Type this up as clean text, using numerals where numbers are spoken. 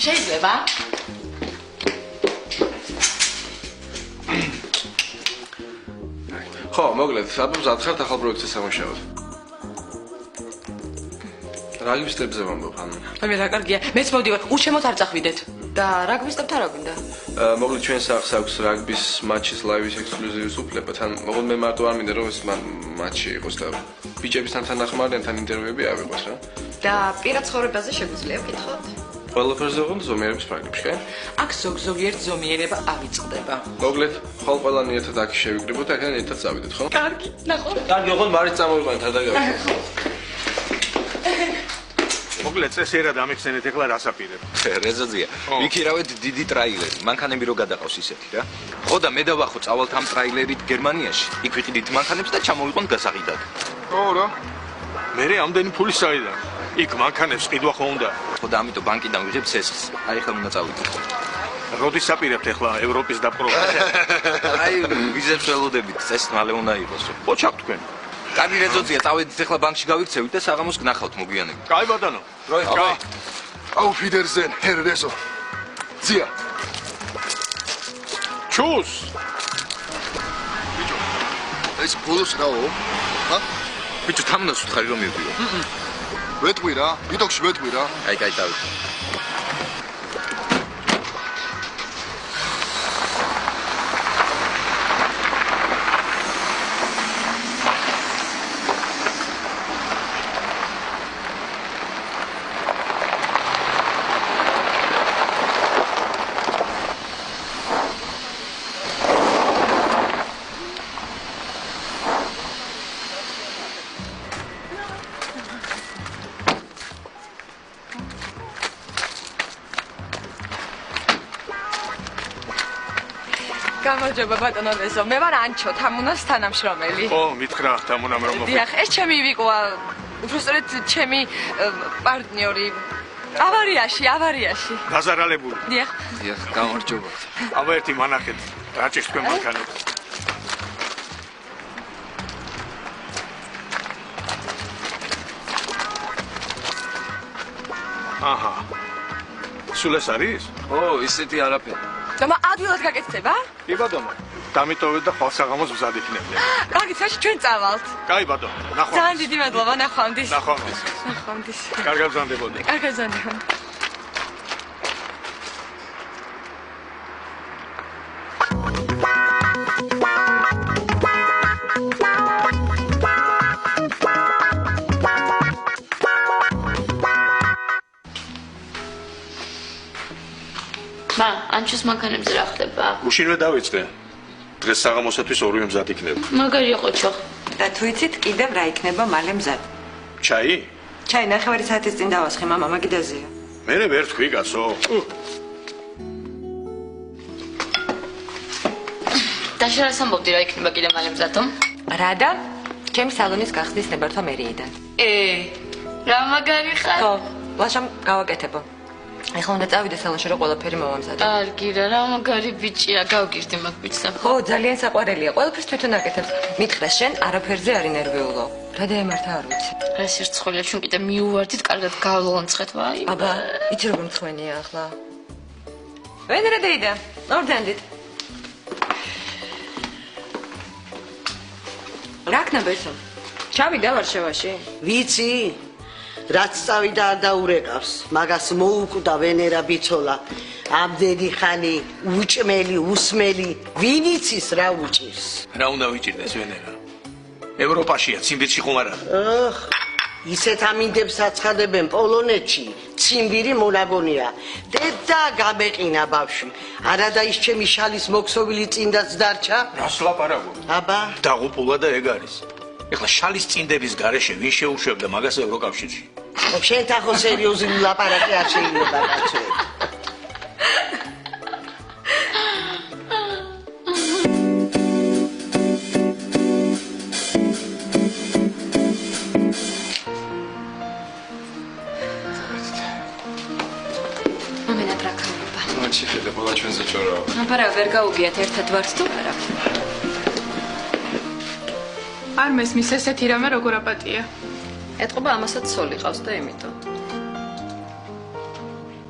შეიძლება? ხო, მოგლედ, ალბათ ათხართ ახალ პროექტზე სამუშაოდ. რა გიბსტებზე ვამბობ, ანუ? მე რა კარგია, მეც მოვდივარ, უშემოთ არ წახვიდეთ. და რა გიბსტებთ არა გვინდა? მოგლედ ჩვენ სახს აქვს რაგბის მატჩის ლაივის ექსკლუზივის უფლება, თან მოგლედ მე მარტო არ მინდა რომ ეს მატჩი იყოს და ბიჭებისთან თანახმარდენთან ინტერვიუები ავიღოს რა. და პირად ცხოვრებაზე შეგვიძლია ვკითხოთ? ყველაფერზე ვიყავ ზომიერების ფრაგებში, კი? აქ ზოგ-ზოგიერთ ზომიერება ავიწყდება. მოგლედ, ხოლ ყველანი ერთად აქ შევიკრიბოთ, აქედან ერთად წავიდეთ, ხო? კარგი, ნახოთ. კარგი, ოღონდ მარიც წამოვიყვანეთ, არ დაგავიწყოთ. მოგლედ წესიერად ამიხსენეთ ეხლა რას აპირებ? რეზოძია, ვიქირავეთ დიდი ტრაილერი, მანქანები რო გადაყავს ისეთი რა. ხო და მე დავახო წავალთ ამ ტრაილერით გერმანიაში. იქ ვიყიდით მანქანებს და ჩამოვიყვანთ გასაყიდად. ხო რა. მე ამდენი ფული საიდან? იქ მანქანებს ყიდვა ხო უნდა? ხო და ამიტომ ბანკიდან ვიღებ ცესხს. აი ხელ უნდა წავიდეთ. როდის აპირებთ ეხლა ევროპის დაპყრობა? აი ვიზებს ველოდებით, წეს მალე უნდა იყოს. ხო ჩავთ თქვენ. კარგი რეზოძია, წავედით ეხლა ბანკში გავიქცევით და საღამოს გნახავთ მოგვიანებით. კაი ბატონო. დროით, კაი. Auf Wiedersehen, Herr Rezo. Zia. Tschüss. Bicho. ეს ბოლოს რაო? ჰა? ბიჭო, თამნას ვთხარი რომ მივდიო. ვეტყვი რა, ბიტოქში ვეტყვი რა. აი, კაი, დავით. გამარჯობა ბატონო რეზო, მე ვარ ანჩო, თამუნას თანამშრომელი. ო, მითხრა თამუნამ რომ მოხდა. დიახ, ეს ჩემი ვიკვა, უბრალოდ ჩემი პარტნიორი ავარიაში. გაზარალებული. დიახ. დიახ, გამარჯობა. აბა ერთი მანახეთ. რაჭის თქვენ მანქანები. აჰა. სულ ეს არის? ო, ისეთი არაფერი. და ადვილად გაკეთდება? კი ბატონო. დამიტოვეთ და ხვალსაღამოს მზად იქნებიან. კარგი, საში ჩვენ წავალთ. კაი ბატონო, ნახვამდის. ძალიან დიდი მადლობა, ნახვამდის. ნახვამდის. კარგად გზანდებოდი. კარგად გზანდებოდი. ანჩოს მანქანებზე რა ხდება? უშინვე დავიწყე. დღეს საღამოსათვის ორივე მზად იქნება. მაგარი იყო ჩო. და თუ იცით, კიდევ რა იქნება მალე მზად? ჩაი? ჩაი ნახევარი საათის წინ დავასხე, მამა მაგიდაზეა. მე ვერ თქვი კაცო. დაშარას ამბობდი რა იქნება კიდე მალე მზადო? რა და? ჩემი სალონის გახსნის ნებართვა მერიიდან. რა მაგარი ხარ? ხო, ლაშამ გავაკეთებო. ეხლა უნდა წავიდე სალონში რომ ყველაფერი მოვამზადო. კარგი რა მაგარი ბიჭია, გავგირდი მაგ ბიჭს. ხო, ძალიან საყვარელია. ყველაფერს თვითონ აკეთებს. მითხრა შენ არაფერზე არ ინერვიულო. რა დაემართა არ ვიცი. რა სირცხოლია, ჩვენ კიდე მიუვარდით, კარგად გავლონცხეთ, ვაი. აბა, იცი როგორ მწვენია ახლა. ვენერა დაიდა. ორდენდით. რა ქნებესო? ჩავიდა ვარშავაში? ვიცი? რაც წავიდა არ დაურეკავს, მაგას მოუკვდა ვენერა ბიცოლა. ამდენი ხანი უჭმელი, უსმელი, ვინ იცის რა უჭირს? რა უნდა ვიჭირდეს ვენერა? ევროპაშია, ციმბირში ხომ არა? ოხ, ისეთ ამინდებს აცხადებენ პოლონეთში, ციმბირი მონაგონია. დედა გამეყინა ბავშვი. არადა ის ჩემი შალის მოქსოვილი წინდაც დარჩა? რას ლაპარაკობ? აბა, დაღუპულა და ეგ არის. ეხლა შალის წინდების გარეშე ვინ შეუშვებდა მაგას ევროკავშირში? შენთან ხო სერიოზული ლაპარაკი არ შეიძლება კაცო. მომენად რა ქაობა. მაშინ ხედა ყველა ჩვენზე ჭორაო. აბა ვერ გაუგიათ ერთად ვართ თუ არა? არ მესმის ესეთი რამე როგორ აპატია. ეთყობა ამასაც სოლი ყავს და იმიტომ.